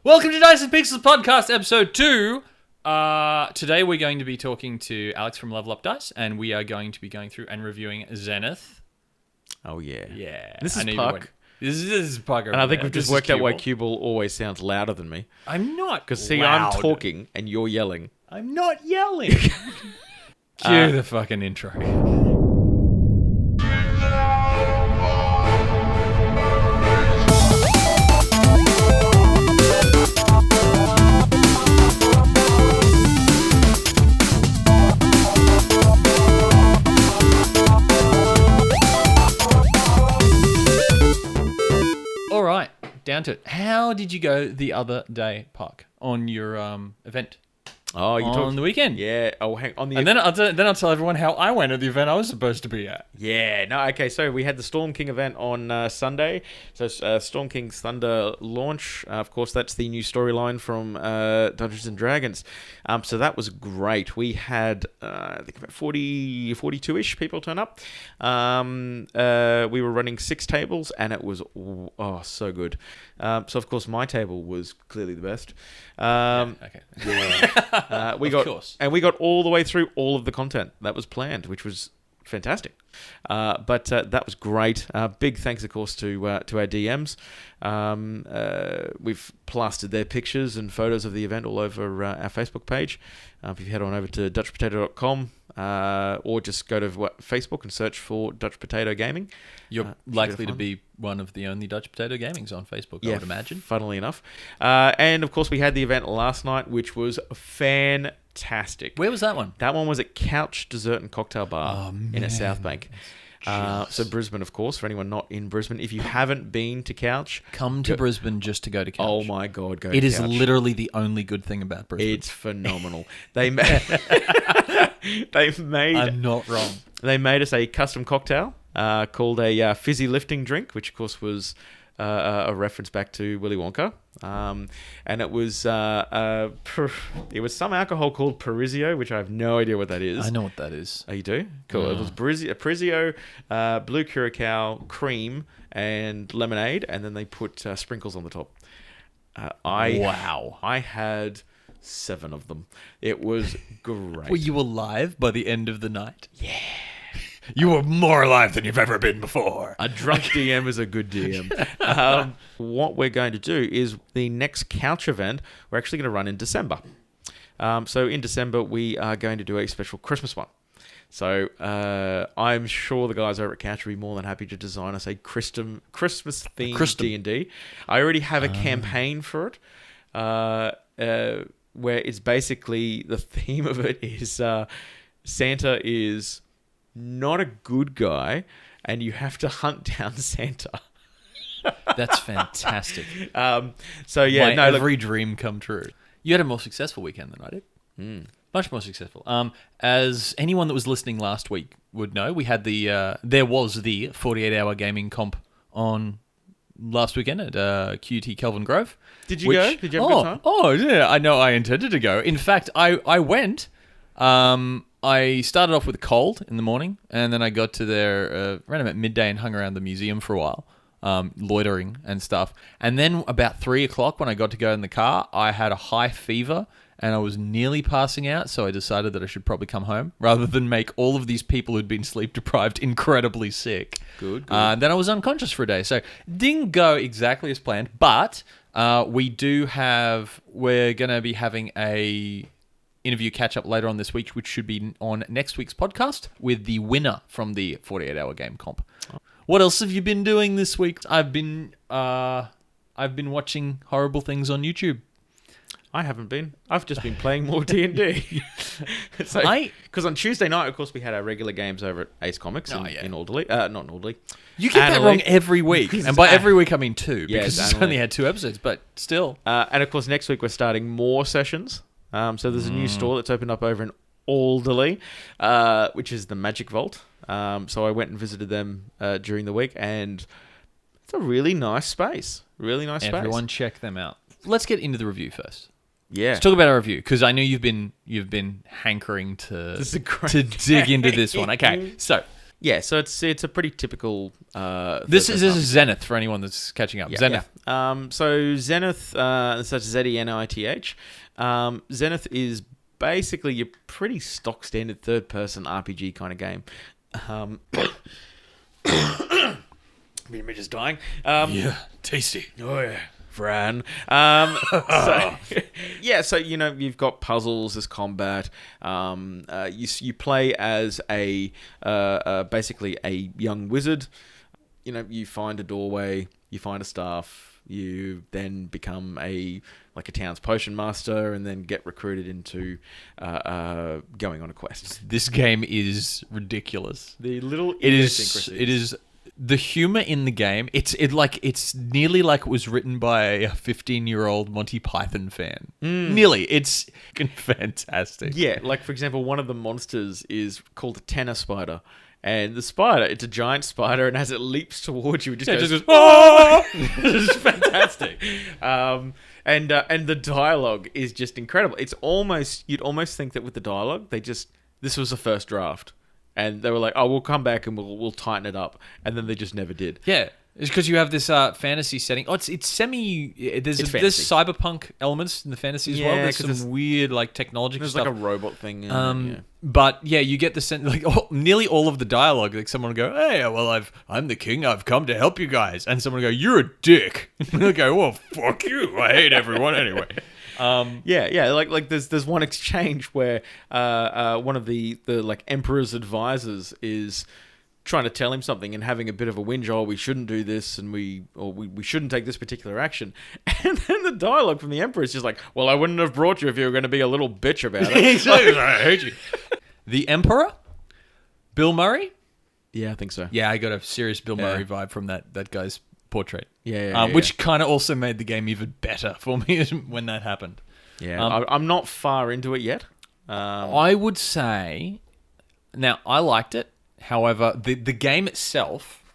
Welcome to Dice and Pixels Podcast, episode 2. Today we're going to be talking to Alex from Level Up Dice, and we are going to be going through and reviewing Zenith. Oh, yeah. Yeah. This is Puck. This is Puck. And I think we've just worked out why Q-Ball always sounds louder than me. I'm not Because, see, I'm talking and you're yelling. I'm not yelling. Cue the fucking intro. All right, down to it. How did you go the other day, Puck, on your event? Oh, you on the weekend? Yeah. Oh, hang on. And then I'll tell everyone how I went at the event I was supposed to be at. Yeah. No. Okay. So we had the Storm King event on Sunday. So Storm King's Thunder launch. Of course, that's the new storyline from Dungeons and Dragons. So that was great. We had I think about 42-ish people turn up. We were running 6 tables, and it was so good. So of course my table was clearly the best. Okay. Yeah. We got all the way through all of the content that was planned, which was fantastic. But that was great. Big thanks, of course, to our DMs. We've plastered their pictures and photos of the event all over our Facebook page. If you head on over to DutchPotato.com or just go to Facebook and search for Dutch Potato Gaming. You're likely to be one of the only Dutch Potato Gamings on Facebook, I would imagine. Funnily enough. And, of course, we had the event last night, which was fantastic. Where was that one? That one was at Couch Dessert and Cocktail Bar in a South Bank. So Brisbane, of course, for anyone not in Brisbane. If you haven't been to Couch... Come to Brisbane just to go to Couch. Oh, my God, go to Couch. It is literally the only good thing about Brisbane. It's phenomenal. They made... I'm not wrong. They made us a custom cocktail called a fizzy lifting drink, which, of course, was a reference back to Willy Wonka. And it was some alcohol called Perizio, which I have no idea what that is. I know what that is. Oh, you do? Cool. It was Perizio, blue curacao, cream, and lemonade, and then they put sprinkles on the top. Wow. I had 7 of them. It was great. Were you alive by the end of the night? Yeah. You were more alive than you've ever been before. A drunk DM is a good DM. What we're going to do is the next Couch event, we're actually going to run in December. So in December, we are going to do a special Christmas one. So I'm sure the guys over at Couch will be more than happy to design us a Christmas-themed D&D. I already have a campaign for it, where it's basically, the theme of it is Santa is... not a good guy, and you have to hunt down Santa. That's fantastic. Every dream come true. You had a more successful weekend than I did. Much more successful. As anyone that was listening last week would know, we had there was the 48-hour gaming comp on last weekend at QT Kelvin Grove. Did you go? Did you have a good time? Oh, yeah. I know I intended to go. In fact, I went... I started off with a cold in the morning, and then I got to there around about midday and hung around the museum for a while, loitering and stuff. And then about 3 o'clock when I got to go in the car, I had a high fever, and I was nearly passing out, so I decided that I should probably come home, rather than make all of these people who'd been sleep-deprived incredibly sick. Good. Then I was unconscious for a day, so didn't go exactly as planned, but we're going to be having a... interview catch-up later on this week, which should be on next week's podcast with the winner from the 48-hour game comp. What else have you been doing this week? I've been watching horrible things on YouTube. I haven't been. I've just been playing more D&D. Because on Tuesday night, of course, we had our regular games over at Ace Comics in Alderley. Not in Alderley. You get that wrong every week. And by every week, I mean 2, because it's only had 2 episodes, but still. And of course, next week, we're starting more sessions. So there's a new store that's opened up over in Alderley, which is the Magic Vault. So I went and visited them during the week, and it's a really nice space. Everyone check them out. Let's get into the review first. Yeah. Let's talk about our review, because I know you've been hankering to dig into this one. Okay, so Yeah, so it's a pretty typical. This is third-person Zenith for anyone that's catching up. RPG. Zenith. Yeah. So Zenith, such Zenith. Zenith is basically your pretty stock standard third-person RPG kind of game. Me just dying. Yeah, tasty. Oh yeah, Fran. So you've got puzzles, there's combat. You play as a basically a young wizard. You find a doorway, you find a staff, you then become a town's potion master, and then get recruited into going on a quest. This game is ridiculous. The little It is the humor in the game. It's nearly like it was written by a 15-year-old Monty Python fan. Nearly. It's fantastic. Yeah, for example, one of the monsters is called a tenor spider. And the spider, it's a giant spider, and as it leaps towards you, it just goes, "Ah!" It's fantastic. And the dialogue is just incredible. You'd almost think that with the dialogue, this was a first draft. And they were like, "Oh, we'll come back and we'll tighten it up," and then they just never did. Yeah, it's because you have this fantasy setting. Oh, it's semi. There's cyberpunk elements in the fantasy as well. There's some weird technological there's stuff. There's a robot thing. But yeah, you get the sense nearly all of the dialogue. Someone will go, "Hey, well, I'm the king. I've come to help you guys," and someone will go, "You're a dick." And they'll go, "Well, fuck you. I hate everyone anyway." There's one exchange where one of the emperor's advisors is trying to tell him something and having a bit of a whinge. "Oh, we shouldn't do this, and we shouldn't take this particular action." And then the dialogue from the emperor is just like, "Well, I wouldn't have brought you if you were going to be a little bitch about it." I hate you. The Emperor, Bill Murray. Yeah, I think so. Yeah, I got a serious Bill Murray vibe from that guy's portrait. Which kind of also made the game even better for me when that happened. Yeah, I'm not far into it yet. I would say, now I liked it. However, the game itself,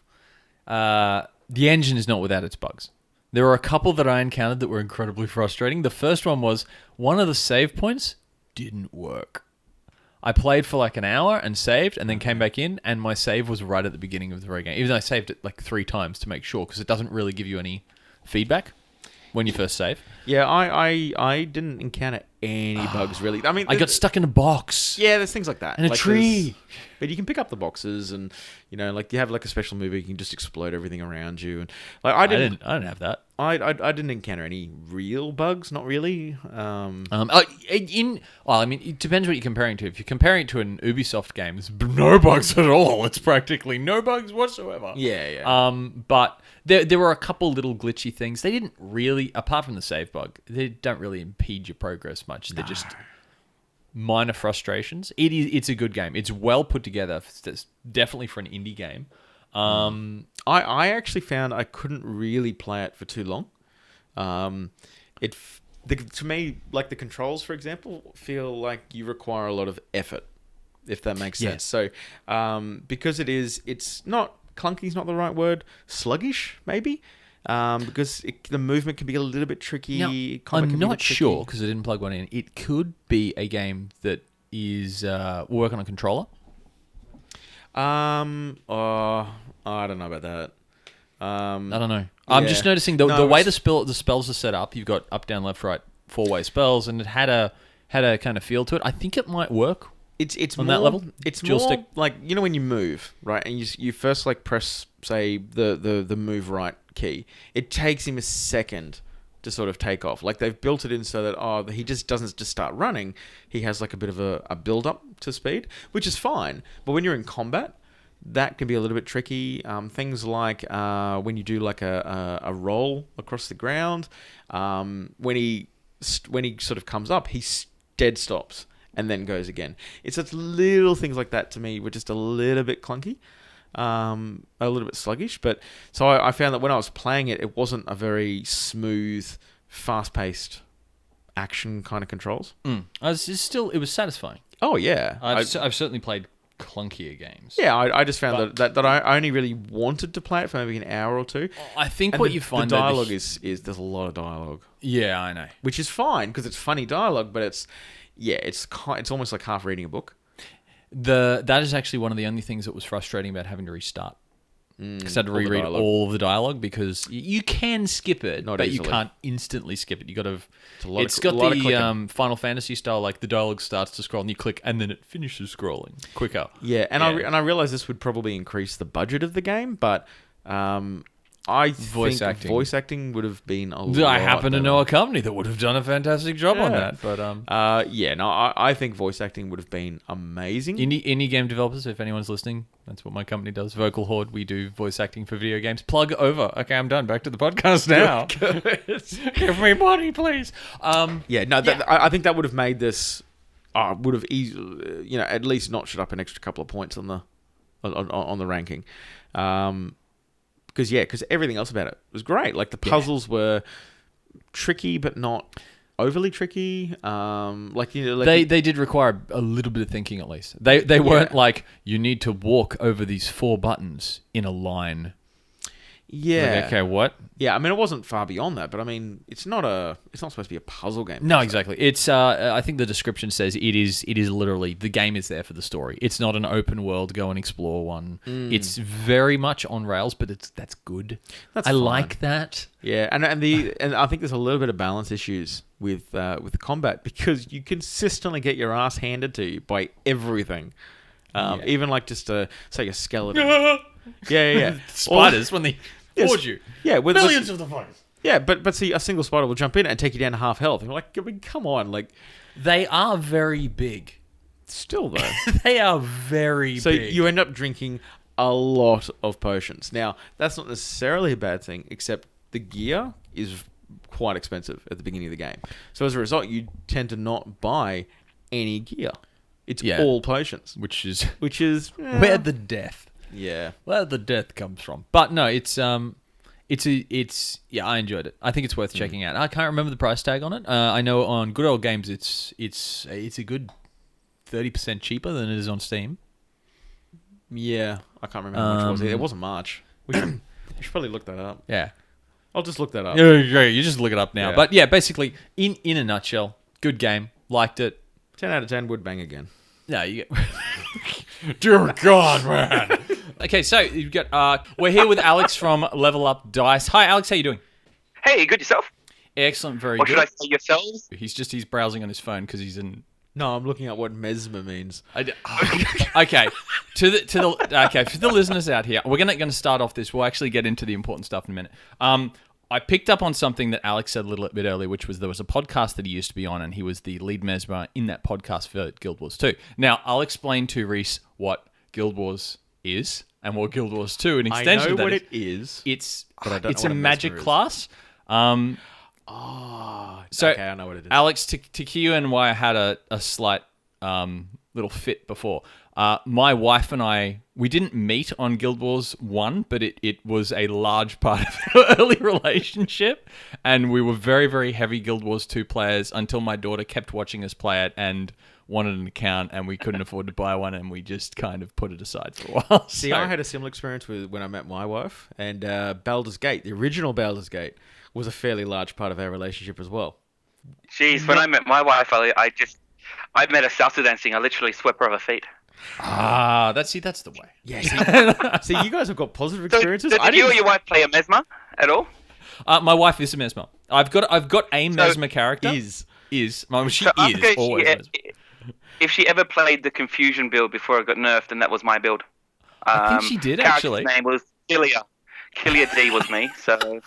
the engine is not without its bugs. There were a couple that I encountered that were incredibly frustrating. The first one was one of the save points didn't work. I played for an hour and saved, and then came back in, and my save was right at the beginning of the very game. Even though I saved it 3 times to make sure, because it doesn't really give you any feedback when you first save. Yeah, I didn't encounter any bugs really. I mean, I got stuck in a box. Yeah, there's things like that. And a tree. But you can pick up the boxes, and you have a special move where you can just explode everything around you. And I didn't have that. I didn't encounter any real bugs, not really. It depends what you're comparing to. If you're comparing it to an Ubisoft game, there's no bugs at all. It's practically no bugs whatsoever. Yeah. But there were a couple little glitchy things. They didn't really, apart from the save bug, they don't really impede your progress much. They're just minor frustrations. It's a good game. It's well put together. It's definitely for an indie game. I actually found I couldn't really play it for too long. To me, the controls, for example, feel like you require a lot of effort, if that makes sense. So, because it's not clunky is not the right word. Sluggish, maybe. Because the movement can be a little bit tricky. Now, I'm not sure because I didn't plug one in. It could be a game that is work on a controller. I don't know about that. I don't know. I'm just noticing the way the spells are set up. You've got up, down, left, right, 4-way spells, and it had a kind of feel to it. I think it might work. It's on more, that level. It's dual more stick. When you move, right, and you first press, say, the move right key. It takes him a second to sort of take off. They've built it in so that he just doesn't just start running. He has a bit of a build up to speed, which is fine. But when you're in combat, that can be a little bit tricky. Things like when you do a roll across the ground, when he sort of comes up, he dead stops and then goes again. It's such little things like that to me were just a little bit clunky, a little bit sluggish. But so I found that when I was playing it, it wasn't a very smooth, fast-paced action kind of controls. It was satisfying. Oh yeah, I've certainly played clunkier games. Yeah, I just found that I only really wanted to play it for maybe an hour or two. I think what you find the dialogue is there's a lot of dialogue. Yeah, I know. Which is fine because it's funny dialogue, but it's almost like half reading a book. That is actually one of the only things that was frustrating about having to restart. Because I had to reread all of the dialogue because you can skip it, but easily. you can't instantly skip it. You got to. It's got the Final Fantasy style, like the dialogue starts to scroll and you click, and then it finishes scrolling quicker. Yeah, and I realize this would probably increase the budget of the game, but I think voice acting would have been a lot. I happen to know a company that would have done a fantastic job on that, but I think voice acting would have been amazing. Indie game developers, if anyone's listening, that's what my company does. Vocal Horde, we do voice acting for video games. Plug over. Okay, I'm done. Back to the podcast now. Give me money, please. I think that would have made this. Would have easily, at least notched it up an extra couple of points on the ranking. Because everything else about it was great. Like the puzzles were tricky, but not overly tricky. They did require a little bit of thinking at least. They weren't like you need to walk over these 4 buttons in a line. Yeah. Like, okay, what? Yeah, I mean it wasn't far beyond that, but I mean it's not supposed to be a puzzle game. No, exactly. It's I think the description says it is literally the game is there for the story. It's not an open world go and explore one. It's very much on rails, but that's good. I like that. Yeah, and I think there's a little bit of balance issues with the combat because you consistently get your ass handed to you by everything. Even like just say a skeleton. Yeah. Spiders when they board you. Yeah, with millions of the fighters. Yeah, but see, a single spider will jump in and take you down to half health. And you're like, I mean, come on, like they are very big. Still though, they are very big. So you end up drinking a lot of potions. Now that's not necessarily a bad thing, except the gear is quite expensive at the beginning of the game. So as a result, you tend to not buy any gear. It's all potions, which is where the death. Yeah, where the death comes from. But no, it's I enjoyed it. I think it's worth checking out. I can't remember the price tag on it. I know on Good Old Games, it's a good 30% cheaper than it is on Steam. Yeah, I can't remember how much it was. It wasn't much. We should probably look that up. Yeah, I'll just look that up. Yeah, you just look it up now. Yeah. But yeah, basically, in a nutshell, good game. Liked it. 10 out of 10 would bang again. No, you get... Dear God, man. Okay, so you've got we're here with Alex from Level Up Dice. Hi, Alex. How you doing? Hey, good yourself? Excellent, very good. Or should I say yourselves? He's browsing on his phone because he's in... No, I'm looking at what mesmer means. Okay, for the listeners out here, we're gonna start off this. We'll actually get into the important stuff in a minute. I picked up on something that Alex said a little bit earlier, which was there was a podcast that he used to be on, and he was the lead mesmer in that podcast for Guild Wars 2. Now, I'll explain to Reese what Guild Wars is and what Guild Wars 2 an extension I of know that what it is. It's a magic class. Okay, I know what it is. Alex, to Q and why I had a slight little fit before. My wife and I, we didn't meet on Guild Wars 1, but it was a large part of our early relationship. And we were very, very heavy Guild Wars 2 players until my daughter kept watching us play it and wanted an account, and we couldn't afford to buy one, and we just kind of put it aside for a while. See, I had a similar experience with when I met my wife, and Baldur's Gate, the original Baldur's Gate, was a fairly large part of our relationship as well. Jeez, when I met my wife, I met her salsa dancing. I literally swept her off her feet. That's the way. Yeah. See, you guys have got positive experiences. So did you or your wife play a mesmer at all? My wife is a mesmer. I've got a mesmer character. Is. She is always mesmer. If she ever played the Confusion build before it got nerfed, and that was my build. I think she did, actually. Name was Killia. Killia D was me, so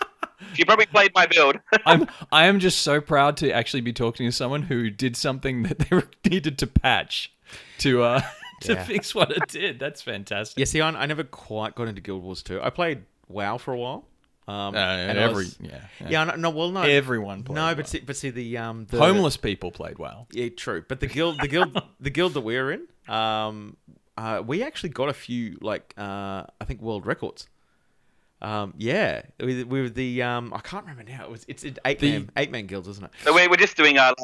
she probably played my build. I am just so proud to actually be talking to someone who did something that they needed to patch to fix what it did. That's fantastic. Yeah, see, I never quite got into Guild Wars 2. I played WoW for a while. No. Everyone played. No, WoW. but see the homeless people played WoW. Yeah, true. But the guild that we're in, we actually got a few I think world records. With the I can't remember now. It's an eight man guilds, isn't it? So we're just doing a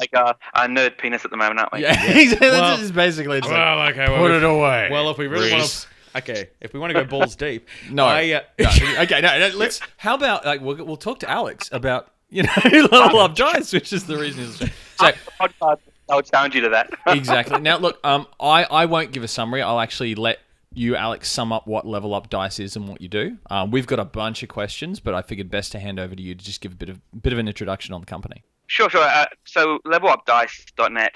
nerd penis at the moment, aren't we? Yeah, this is basically. Put it away. Well, if we really want to. Okay, if we want to go balls deep, no. Okay, no. Let's. How about we'll talk to Alex about Level Up Dice, which is the reason. So I'll challenge you to that. Exactly. Now, look, I won't give a summary. I'll actually let you, Alex, sum up what Level Up Dice is and what you do. We've got a bunch of questions, but I figured best to hand over to you to just give a bit of an introduction on the company. Sure. So levelupdice.net,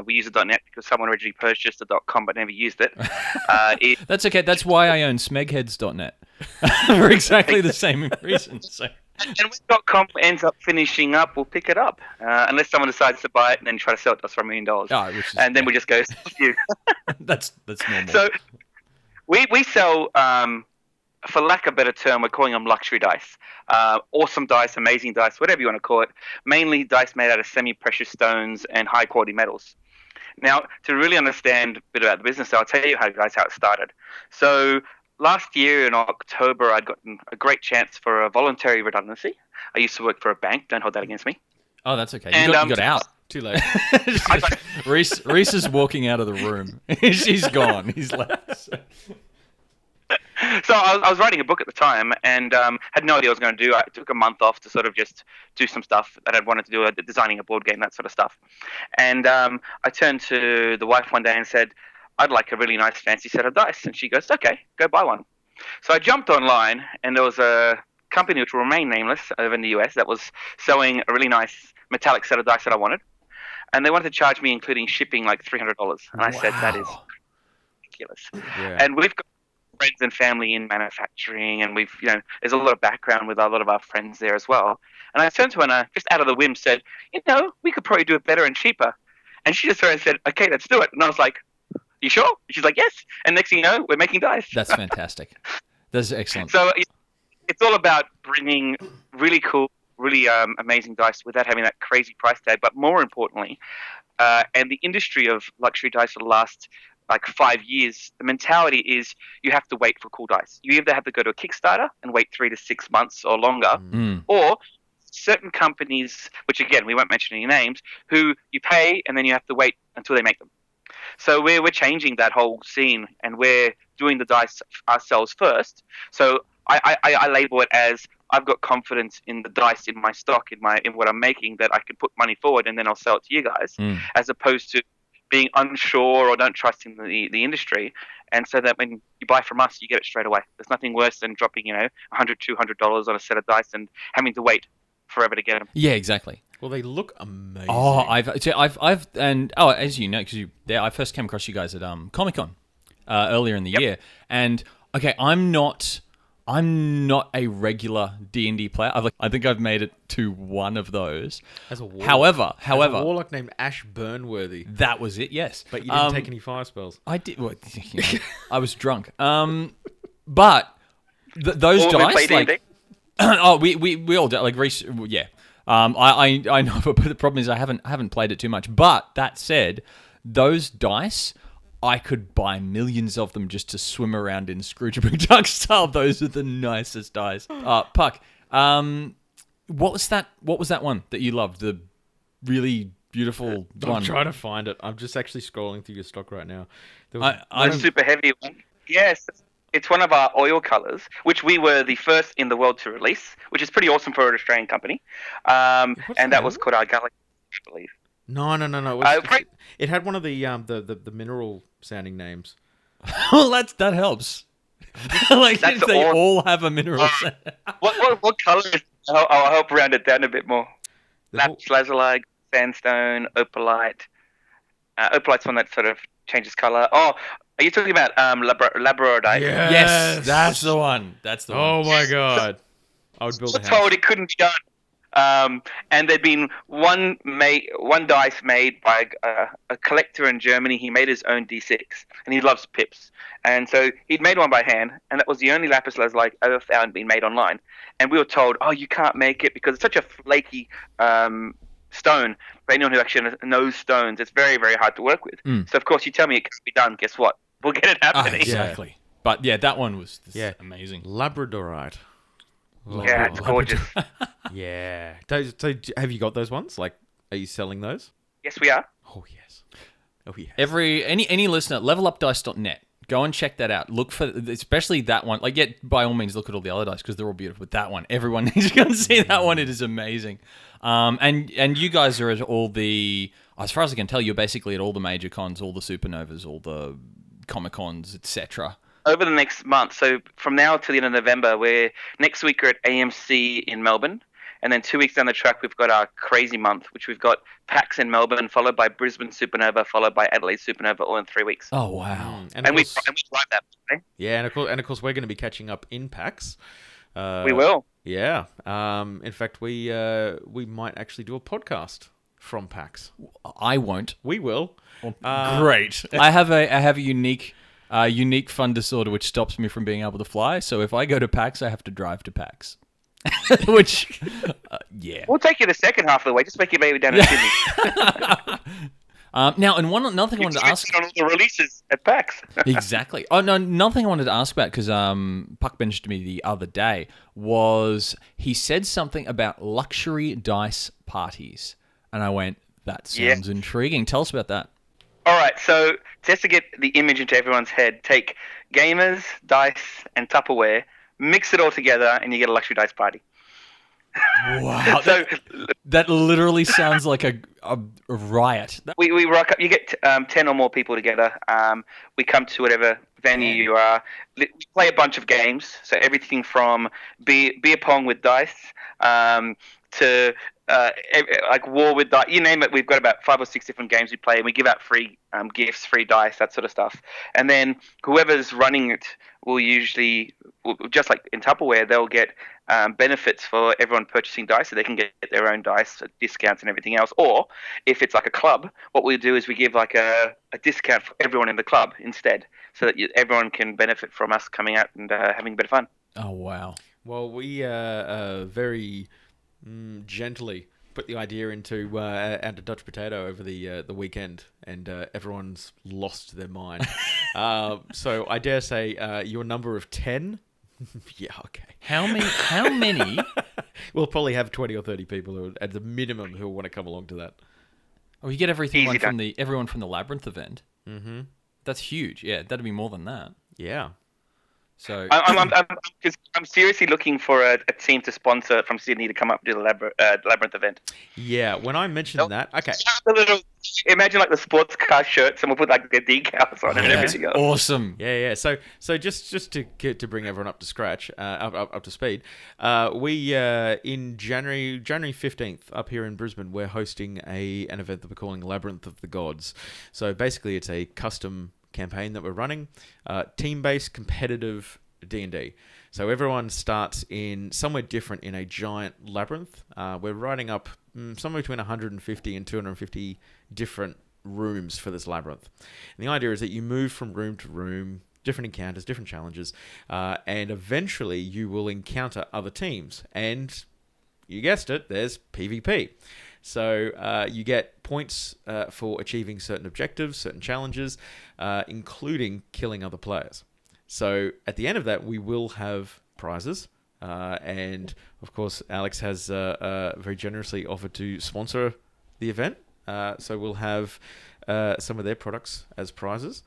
we use the .net because someone originally purchased the .com but never used it. That's okay. That's why I own smegheads.net. For exactly the same reason. So. And when .com ends up finishing up, we'll pick it up. Unless someone decides to buy it and then try to sell it to us for $1 million. And then we just go, you. That's normal. So we sell, for lack of a better term, we're calling them luxury dice. Awesome dice, amazing dice, whatever you want to call it. Mainly dice made out of semi-precious stones and high-quality metals. Now, to really understand a bit about the business, I'll tell you how it started. So last year in October, I'd gotten a great chance for a voluntary redundancy. I used to work for a bank. Don't hold that against me. Oh, that's okay. And, you got out. Too late. Reese is walking out of the room. He's gone. He's left. So I was writing a book at the time and had no idea what I was going to do. I took a month off to sort of just do some stuff that I'd wanted to do, designing a board game, that sort of stuff. And I turned to the wife one day and said, I'd like a really nice fancy set of dice. And she goes, okay, go buy one. So I jumped online and there was a company which will remain nameless over in the US that was selling a really nice metallic set of dice that I wanted. And they wanted to charge me, including shipping, like $300. And I said, that is ridiculous. Yeah. And we've got friends and family in manufacturing, and we've, there's a lot of background with a lot of our friends there as well. And I turned to her and I just out of the whim said, we could probably do it better and cheaper. And she just turned and said, okay, let's do it. And I was like, you sure? She's like, yes. And next thing you know, we're making dice. That's fantastic. That's excellent. So it's all about bringing really cool, really amazing dice without having that crazy price tag. But more importantly, and the industry of luxury dice for the last like 5 years, the mentality is you have to wait for cool dice. You either have to go to a Kickstarter and wait 3 to 6 months or longer, or certain companies, which again, we won't mention any names, who you pay and then you have to wait until they make them. So we're changing that whole scene and we're doing the dice ourselves first. So I label it as I've got confidence in the dice in my stock, in what I'm making, that I can put money forward and then I'll sell it to you guys, as opposed to being unsure or don't trust in the industry. And so that when you buy from us, you get it straight away. There's nothing worse than dropping, $100, $200 on a set of dice and having to wait forever to get them. Yeah, exactly. Well, they look amazing. Oh, as you know, because I first came across you guys at Comic-Con earlier in the year, and okay, I'm not a regular D&D player. I think I've made it to one of those. As a warlock. However, a warlock named Ash Burnworthy. that was it. Yes, But you didn't take any fire spells. I did. Well, I was drunk. But those All dice, play like, D&D? we all do. Like Reese, yeah. I know, but the problem is I haven't played it too much. But that said, those dice, I could buy millions of them just to swim around in Scrooge McDuck style. Those are the nicest dice. Puck, what was that one that you loved? The really beautiful one. I'm trying to find it. I'm just actually scrolling through your stock right now. The super heavy one. Yes. It's one of our oil colors, which we were the first in the world to release, which is pretty awesome for an Australian company. And that was called our Galaxy, I believe. No. It had one of the mineral sounding names. Well, that helps. Like That's they awesome. all have a mineral. What color is? I'll help round it down a bit more. Lapis lazuli, sandstone, opalite. Opalite's one that sort of changes color. Oh, are you talking about labradorite? Yes, that's the one. Oh my god! I would build a I was house. told it couldn't be done. And there'd been one dice made by a collector in Germany. He made his own D6, and he loves pips. And so he'd made one by hand, and that was the only lapis lazuli I've ever found being made online. And we were told, oh, you can't make it because it's such a flaky stone. For anyone who actually knows stones, it's very, very hard to work with. So, of course, you tell me it can be done. Guess what? We'll get it happening. Exactly. But yeah, that one was amazing. Labradorite. Yeah, it's gorgeous. Yeah. So, have you got those ones? Like, are you selling those? Yes, we are. Oh yes. Oh yes. Any listener, levelupdice.net. Go and check that out. Look for, especially that one. Like, by all means, look at all the other dice because they're all beautiful. But that one, everyone needs to go and see that one. It is amazing. And you guys are at all the, as far as I can tell, you're basically at all the major cons, all the Supernovas, all the Comic Cons, etc. Over the next month, so from now to the end of November, next week we're at AMC in Melbourne. And then 2 weeks down the track, we've got our crazy month, which we've got PAX in Melbourne, followed by Brisbane Supernova, followed by Adelaide Supernova, all in 3 weeks. Oh, wow. And we drive that. Eh? Yeah, and of course, we're going to be catching up in PAX. We will. Yeah. In fact, we might actually do a podcast from PAX. I won't. We will. Great. I have a unique fun disorder which stops me from being able to fly. So if I go to PAX, I have to drive to PAX. Which, yeah. We'll take you the second half of the way. Just make your baby down in Sydney. Now, and another thing I wanted to ask on all the releases at PAX. Exactly. Oh no, another thing I wanted to ask about because Puck mentioned to me the other day was he said something about luxury dice parties, and I went, that sounds intriguing. Tell us about that. All right, so just to get the image into everyone's head, take gamers, dice, and Tupperware, mix it all together, and you get a luxury dice party. Wow, so that literally sounds like a riot. We rock up. You get 10 or more people together. We come to whatever venue you are. We play a bunch of games, so everything from beer pong with dice to like war with dice. You name it. We've got about 5 or 6 different games we play, and we give out free gifts, free dice, that sort of stuff. And then whoever's running it will usually, just like in Tupperware, they'll get benefits for everyone purchasing dice, so they can get their own dice, discounts and everything else. Or if it's like a club, what we do is we give like a discount for everyone in the club instead, so that everyone can benefit from us coming out and having a bit of fun. Oh, wow. Well, we very gently put the idea into Dutch Potato over the weekend, and everyone's lost their mind. So I dare say your number of 10. Yeah, okay. How many? We'll probably have 20 or 30 people who, at the minimum, who will want to come along to that. Oh, you get everyone from the Labyrinth event. Mm-hmm. That's huge. Yeah, that'd be more than that. Yeah. So I'm seriously looking for a team to sponsor from Sydney to come up and do the Labyrinth event. Yeah, when I mentioned that, okay. Imagine like the sports car shirts, and we'll put like their decals on it and everything else. Awesome. Yeah. So just to bring everyone up to scratch, up to speed, we in January 15th up here in Brisbane, we're hosting an event that we're calling Labyrinth of the Gods. So basically, it's a custom campaign that we're running, team-based competitive D&D. So everyone starts in somewhere different in a giant labyrinth. We're writing up somewhere between 150 and 250 different rooms for this labyrinth. And the idea is that you move from room to room, different encounters, different challenges, and eventually you will encounter other teams. And you guessed it, there's PvP. So you get points for achieving certain objectives, certain challenges, including killing other players. So at the end of that, we will have prizes. And, of course, Alex has very generously offered to sponsor the event. So we'll have some of their products as prizes,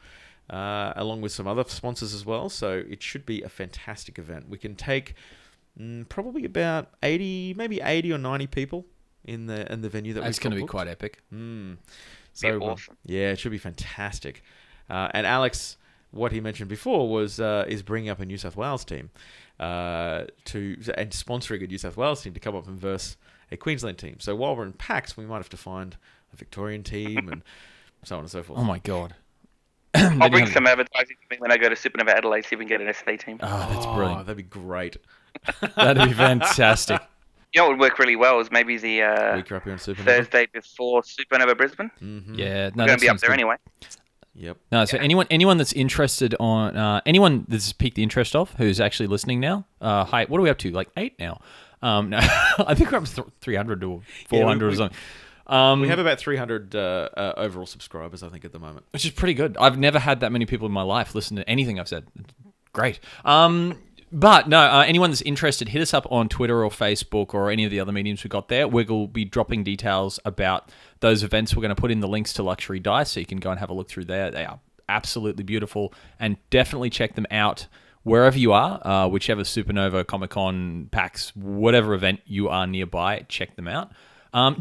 along with some other sponsors as well. So it should be a fantastic event. We can take probably about 80 or 90 people in the venue that it's going to be quite epic. So awesome. Yeah, it should be fantastic. And Alex, what he mentioned before was is bringing up a New South Wales team and sponsoring a New South Wales team to come up and verse a Queensland team. So while we're in PAX, we might have to find a Victorian team and so on and so forth. Oh my god! I'll bring some advertising to me when I go to Supernova Adelaide, see if we can get an SA team. Oh, that's brilliant. That'd be great. That'd be fantastic. You know what would work really well is maybe the week you're up here on Supernova. Thursday before Supernova Brisbane. Mm-hmm. Yeah, we're going to be up there anyway. Yep. No, so anyone that's interested anyone that's piqued the interest of who's actually listening now, hi, what are we up to? Like 8 now? No, I think we're up to 300 or 400 or something. We have about 300 overall subscribers, I think, at the moment. Which is pretty good. I've never had that many people in my life listen to anything I've said. Great. But no, anyone that's interested, hit us up on Twitter or Facebook or any of the other mediums we got there. We'll be dropping details about those events. We're going to put in the links to Luxury Dice, so you can go and have a look through there. They are absolutely beautiful, and definitely check them out wherever you are, whichever Supernova, Comic-Con, PAX, whatever event you are nearby. Check them out.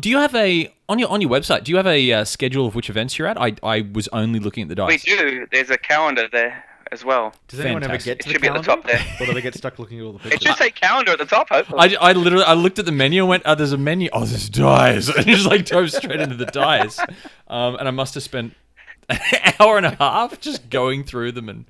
Do you have on your website? Do you have a schedule of which events you're at? I was only looking at the dice. We do. There's a calendar there as well. Does anyone ever Fantastic. get to It the should be at the calendar? top there. Or do they get stuck looking at all the It pictures? should say calendar at the top, hopefully. I looked at the menu and went, oh, there's a menu. Oh, there's dice. And just like dove straight into the dice. And I must have spent an hour and a half just going through them. And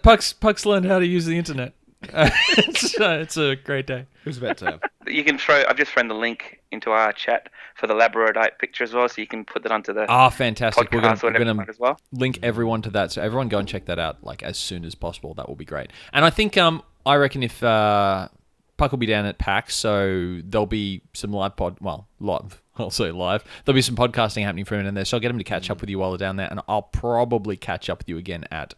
Puck's learned how to use the internet. It's a great day. Who's about to? You can I've just thrown the link into our chat for the labradorite picture as well, so you can put that onto the Fantastic. podcast We're or whatever going to as well. link everyone to that. So everyone go and check that out like as soon as possible. That will be great. And I think I reckon if Puck will be down at PAX, so there'll be some live. I'll say live. There'll be some podcasting happening for him in there. So I'll get him to catch up with you while they're down there, and I'll probably catch up with you again at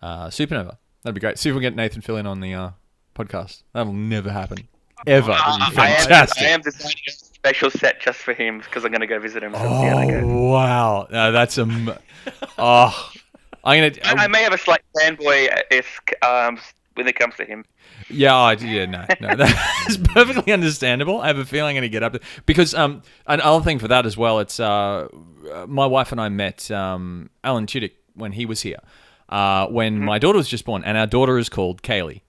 Supernova. That'd be great. See if we can get Nathan Fillion on the podcast. That'll never happen. Ever. It'd be fantastic. I am designing a special set just for him because I'm going to go visit him. So see how that goes. Wow. No, that's I may have a slight fanboy-esque when it comes to him. No, that's perfectly understandable. I have a feeling I'm going to get up to, because another thing for that as well. It's my wife and I met Alan Tudyk when he was here, when my daughter was just born, and our daughter is called Kaylee.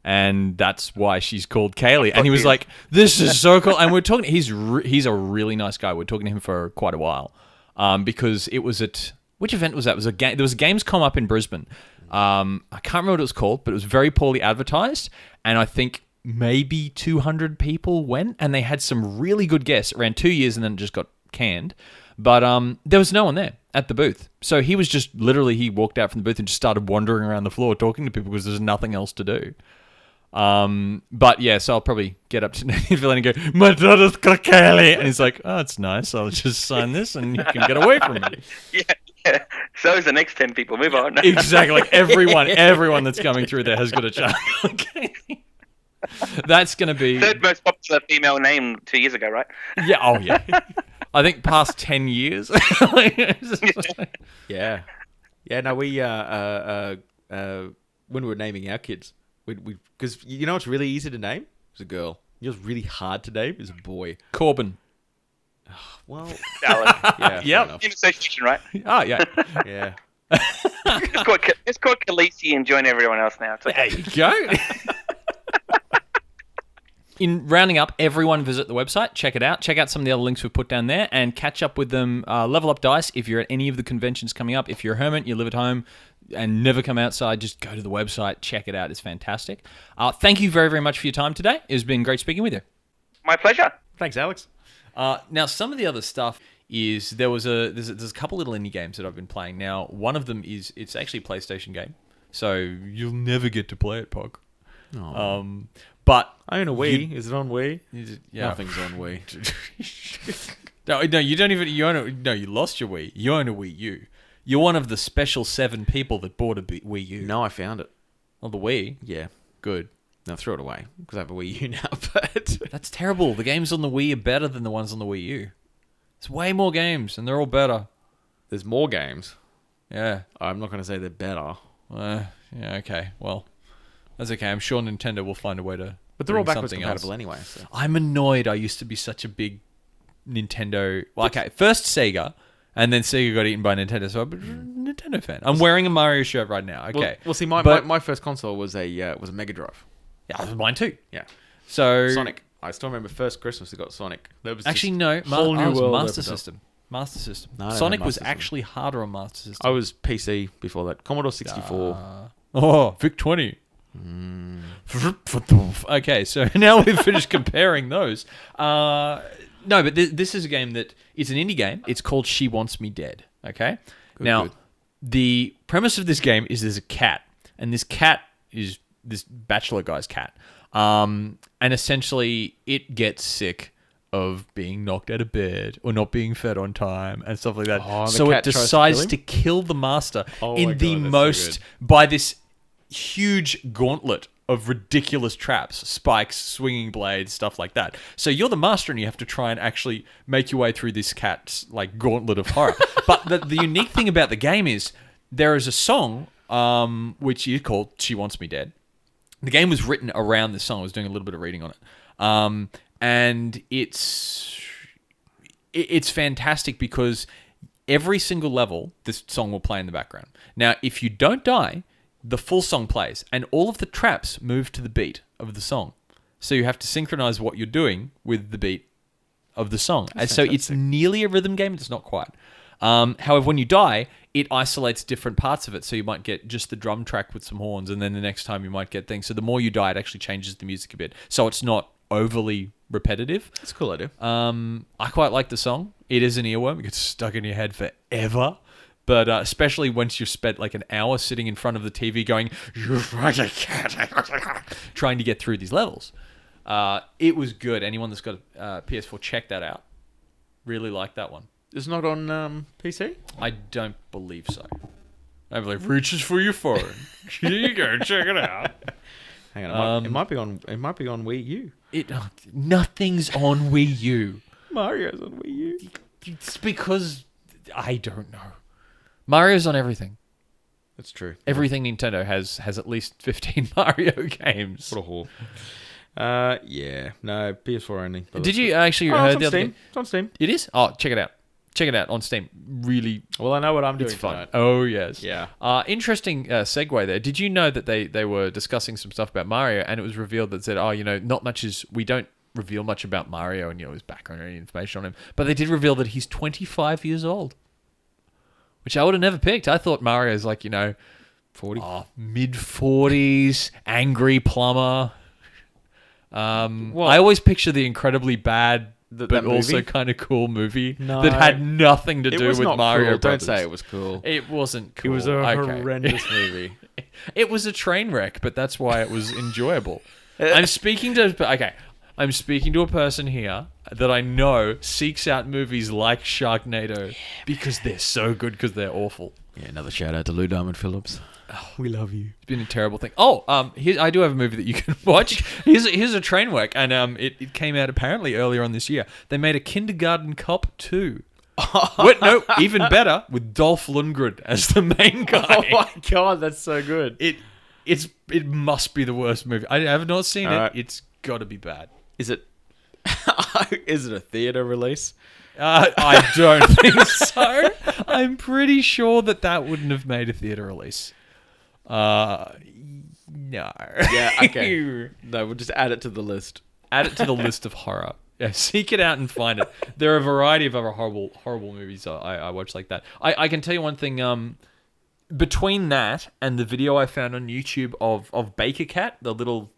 And that's why she's called Kaylee. And he was like, "This is so cool." And we're talking. He's a really nice guy. We're talking to him for quite a while, because it was at which event was that? It was there was a Gamescom up in Brisbane. I can't remember what it was called, but it was very poorly advertised. And I think maybe 200 people went, and they had some really good guests. It ran 2 years, and then it just got canned. But there was no one there at the booth. So he was just literally, he walked out from the booth and just started wandering around the floor talking to people because there's nothing else to do. But yeah, so I'll probably get up to Nathan Fillion and go, "My daughter's got Kaylee," and he's like, "Oh, it's nice. I'll just sign this and you can get away from me." Yeah. So is the next 10 people. Move on. Exactly. Like everyone that's coming through there has got a child. Okay. That's going to be third most popular female name 2 years ago, right? Yeah. Oh, yeah. I think past 10 years. Yeah. Yeah. No, we when we were naming our kids, we because you know what's really easy to name? It was a girl. You know what's really hard to name? Is a boy. Corbin. Well, Alan. yeah. Yep. Team association, right? Oh, yeah. Yeah. It's called Khaleesi and join everyone else now. It's okay. There you go. In rounding up, everyone visit the website, check it out, check out some of the other links we've put down there, and catch up with them. Level Up Dice, if you're at any of the conventions coming up. If you're a hermit, you live at home and never come outside, just go to the website, check it out. It's fantastic. Thank you very, very much for your time today. It's been great speaking with you. My pleasure. Thanks, Alex. Now, some of the other stuff is there's a couple little indie games that I've been playing. Now, one of them it's actually a PlayStation game, so you'll never get to play it, Pog. Oh. But I own a Wii. Is it on Wii? Yeah. Nothing's on Wii. No, you don't even. You lost your Wii. You own a Wii U. You're one of the special 7 people that bought a Wii U. No, I found it. Oh, the Wii. Yeah. Good. No, throw it away because I have a Wii U now. But That's terrible. The games on the Wii are better than the ones on the Wii U. There's way more games, and they're all better. there's more games. Yeah. I'm not going to say they're better. Yeah. Okay. Well, that's okay. I'm sure Nintendo will find a way to. But they're all bring backwards something compatible else. anyway. So. I'm annoyed. I used to be such a big Nintendo. Well, okay, first Sega, and then Sega got eaten by Nintendo. So I'm a Nintendo fan. I'm wearing a Mario shirt right now. Okay. Well, see, my first console was a Mega Drive. Yeah, mine too. Yeah. So Sonic. I still remember first Christmas we got Sonic. That was actually just no, whole new world Master opened up. System. Master System. No, I don't Sonic have was Master System. actually harder on Master System. I was PC before that. Commodore 64. Vic 20. Okay, so now we've finished comparing those. No, but this is a game that it's an indie game. It's called She Wants Me Dead. Okay, Good. The premise of this game is there's a cat, and this cat is this bachelor guy's cat, and essentially it gets sick of being knocked out of bed or not being fed on time and stuff like that. Oh, so it cat tries to decides kill to kill the master Oh in my the God, that's so most good. by this huge gauntlet of ridiculous traps, spikes, swinging blades, stuff like that. So you're the master and you have to try and actually make your way through this cat's like gauntlet of horror. But the unique thing about the game is there is a song which is called She Wants Me Dead. The game was written around this song. I was doing a little bit of reading on it. And it's fantastic because every single level, this song will play in the background. Now, if you don't die, the full song plays, and all of the traps move to the beat of the song. So you have to synchronize what you're doing with the beat of the song. And so it's nearly a rhythm game. It's not quite. However, when you die, it isolates different parts of it. So you might get just the drum track with some horns, and then the next time you might get things. So the more you die, it actually changes the music a bit. So it's not overly repetitive. That's a cool idea. I quite like the song. It is an earworm. It gets stuck in your head forever. But especially once you've spent like an hour sitting in front of the TV going, trying to get through these levels. It was good. Anyone that's got a PS4, check that out. Really like that one. It's not on PC? I don't believe so. I believe reaches for your phone. Here you go. Check it out. Hang on. It might be on Wii U. Nothing's on Wii U. Mario's on Wii U. It's because I don't know. Mario's on everything. That's true. Everything Nintendo has at least 15 Mario games. What a whore. Yeah. No, PS4 only. Did you actually it's heard on the other Steam. day? It's on Steam. It is? Oh, check it out. Check it out on Steam. Really, Well, I know what I'm doing it's fun. tonight. Oh, yes. Yeah. Interesting segue there. Did you know that they were discussing some stuff about Mario, and it was revealed that said, not much is... We don't reveal much about Mario and his background or any information on him, but they did reveal that he's 25 years old. Which I would have never picked. I thought Mario's like, 40. Mid-40s, angry plumber. I always picture the incredibly bad, but also kind of cool movie that had nothing to do with Mario cool. Brothers. Don't say it was cool. It wasn't cool. It was a horrendous movie. It was a train wreck, but that's why it was enjoyable. I'm speaking to a person here that I know seeks out movies like Sharknado because they're so good because they're awful. Yeah, another shout out to Lou Diamond Phillips. Oh, we love you. It's been a terrible thing. Oh, here, I do have a movie that you can watch. Here's a train wreck, and it came out apparently earlier on this year. They made a Kindergarten Cop 2. Wait, no, even better, with Dolph Lundgren as the main guy. Oh my god, that's so good. It must be the worst movie. I have not seen it. Right. It's got to be bad. Is it a theater release? I don't think so. I'm pretty sure that wouldn't have made a theater release. No. Yeah, okay. No, we'll just add it to the list. Add it to the list of horror. Yeah, seek it out and find it. There are a variety of other horrible movies I watch like that. I can tell you one thing. Between that and the video I found on YouTube of Baker Cat, the little...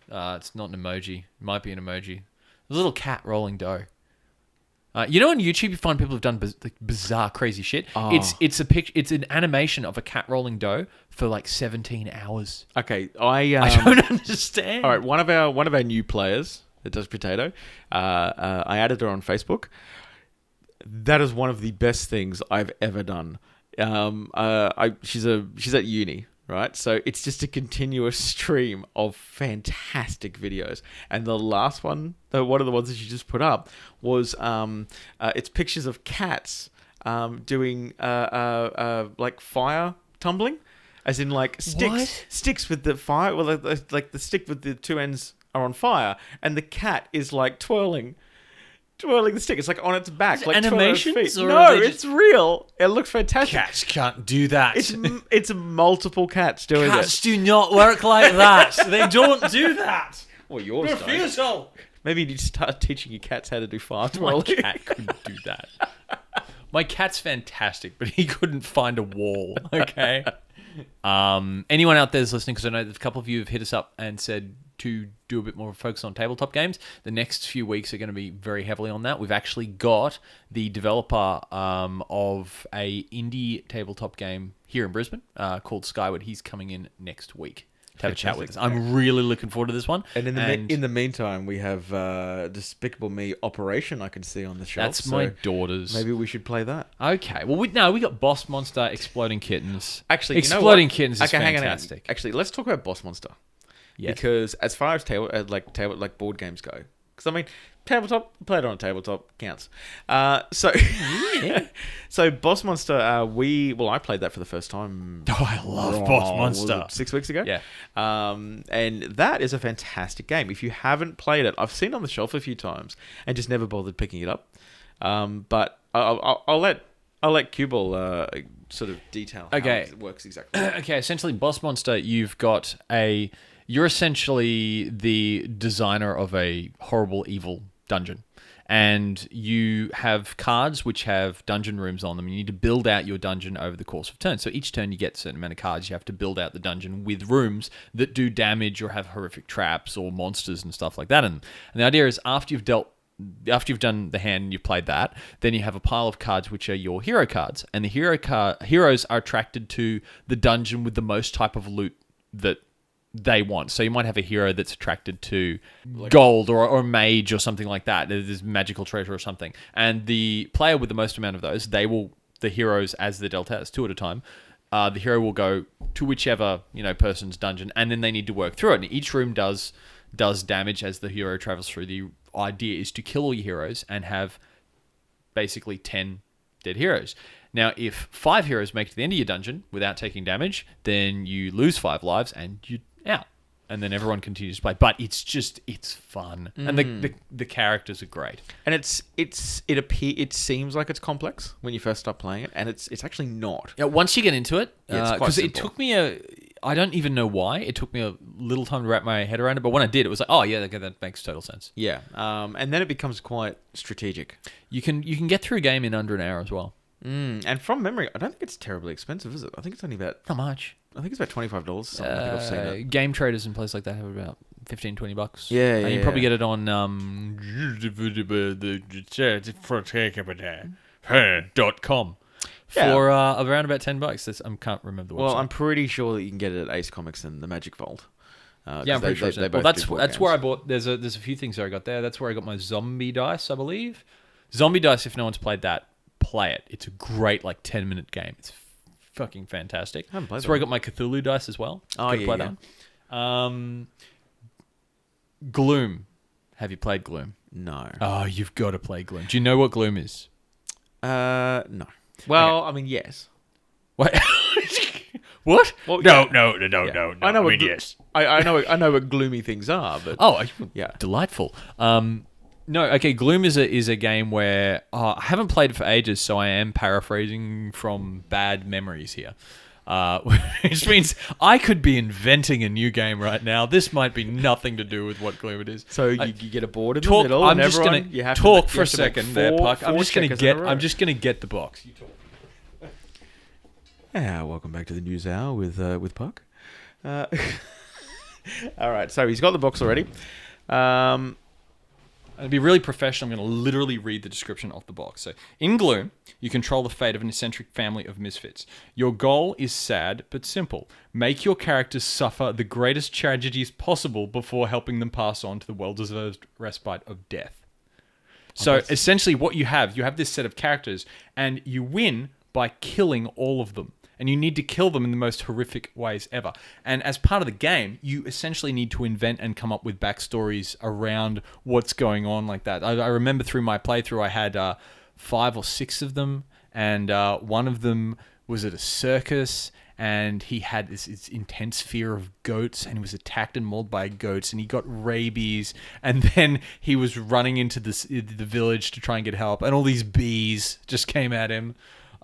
it's not an emoji. It might be an emoji. A little cat rolling dough. On YouTube you find people who've done bizarre, crazy shit. Oh. It's a picture. It's an animation of a cat rolling dough for like 17 hours. Okay, I don't understand. All right, one of our new players that does potato. I added her on Facebook. That is one of the best things I've ever done. She's at uni. Right, so it's just a continuous stream of fantastic videos, and the last one, one of the ones that she just put up, was it's pictures of cats doing like fire tumbling, as in like sticks with the fire, well, like the stick with the two ends are on fire, and the cat is like twirling the stick. It's like on its back, like animations. No, it's real. It looks fantastic. Cats can't do that. It's multiple cats doing it. Cats do not work like that. They don't do that. Well, yours don't. Refusal. Maybe you need to start teaching your cats how to do fire My twirling. cat couldn't do that. My cat's fantastic, but he couldn't find a wall. Okay. Anyone out there is listening, because I know that a couple of you have hit us up and said to do a bit more focus on tabletop games. The next few weeks are going to be very heavily on that. We've actually got the developer of a indie tabletop game here in Brisbane called Skyward. He's coming in next week to have a chat with us. I'm really looking forward to this one. And in the meantime, we have Despicable Me Operation I can see on the shelf. That's my daughter's. Maybe we should play that. Okay. Well, we got Boss Monster Exploding Kittens. Actually, Exploding Kittens is fantastic. Actually, let's talk about Boss Monster. Yes. Because as far as table board games go, because I mean, tabletop, play it on a tabletop counts. So so Boss Monster, I played that for the first time. Oh, I love Boss Monster. 6 weeks ago. Yeah. And that is a fantastic game. If you haven't played it, I've seen it on the shelf a few times and just never bothered picking it up. But I'll let Q-Ball sort of detail how it works exactly. Okay, essentially, Boss Monster, you're essentially the designer of a horrible, evil dungeon. And you have cards which have dungeon rooms on them. You need to build out your dungeon over the course of turns. So each turn you get a certain amount of cards. You have to build out the dungeon with rooms that do damage or have horrific traps or monsters and stuff like that. And the idea is after you've done the hand and you've played that, then you have a pile of cards which are your hero cards. And the heroes are attracted to the dungeon with the most type of loot that they want. So you might have a hero that's attracted to gold or mage or something like that. There's magical treasure or something. And the player with the most amount of those, the heroes, as they're dealt out, 2 at a time, the hero will go to whichever person's dungeon, and then they need to work through it. And each room does damage as the hero travels through. The idea is to kill all your heroes and have basically 10 dead heroes. Now, if 5 heroes make it to the end of your dungeon without taking damage, then you lose 5 lives and you're out. And then everyone continues to play. But it's fun. And the characters are great. And it seems like it's complex when you first start playing it, and it's actually not. Yeah, once you get into it, because it took me I don't even know why. It took me a little time to wrap my head around it, but when I did, it was like, oh yeah, okay, that makes total sense. Yeah, and then it becomes quite strategic. You can get through a game in under an hour as well. And from memory, I don't think it's terribly expensive, is it? I think it's only about... How much? I think it's about $25. Something. I think I've seen it. Game traders and places like that have about $15-20. Yeah, and you probably get it on .com for around about $10. I can't remember the website. Well, I'm pretty sure that you can get it at Ace Comics and the Magic Vault. Yeah, I'm pretty sure. That's where I bought. There's a few things that I got there. That's where I got my zombie dice, I believe. Zombie dice. If no one's played that, play it. It's a great 10-minute game. It's fucking fantastic. That's where I got my Cthulhu dice as well. Oh, yeah. That. Gloom. Have you played Gloom? No. Oh, you've got to play Gloom. Do you know what Gloom is? No. Well, okay. I mean, yes. What? What? Well, no. I know. Yes. I know what gloomy things are, but yeah, delightful. No, okay. Gloom is a game where I haven't played it for ages, so I am paraphrasing from bad memories here. Which means I could be inventing a new game right now. This might be nothing to do with what Gloom it is. So you get a board in the middle. I'm just going to talk for a second there, Puck. I'm just going to get the box. You talk. Welcome back to the News Hour with Puck. All right, so he's got the box already. To be really professional, I'm going to literally read the description of the box. So, in Gloom, you control the fate of an eccentric family of misfits. Your goal is sad but simple. Make your characters suffer the greatest tragedies possible before helping them pass on to the well-deserved respite of death. So, essentially, what you have this set of characters, and you win by killing all of them. And you need to kill them in the most horrific ways ever. And as part of the game, you essentially need to invent and come up with backstories around what's going on like that. I remember through my playthrough, I had 5 or 6 of them. And one of them was at a circus. And he had this intense fear of goats. And he was attacked and mauled by goats. And he got rabies. And then he was running into the village to try and get help. And all these bees just came at him.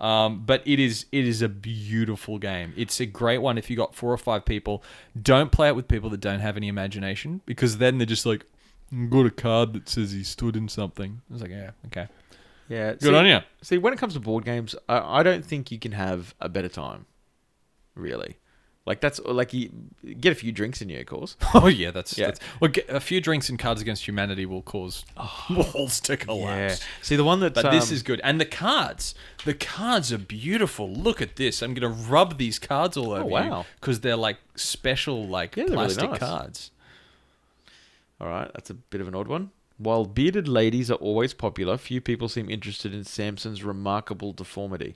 But it is a beautiful game. It's a great one if you got 4 or 5 people. Don't play it with people that don't have any imagination, because then they're just like, got a card that says he stood in something. I was like, yeah, okay. Yeah. Good on you. See, when it comes to board games, I don't think you can have a better time, really. That's you get a few drinks in you, of course. Oh yeah, that's a few drinks in Cards Against Humanity will cause walls to collapse. Yeah. See, the one that this is good, and the cards are beautiful. Look at this. I'm gonna rub these cards all over you because they're special plastic really nice cards. All right, that's a bit of an odd one. While bearded ladies are always popular, few people seem interested in Samson's remarkable deformity.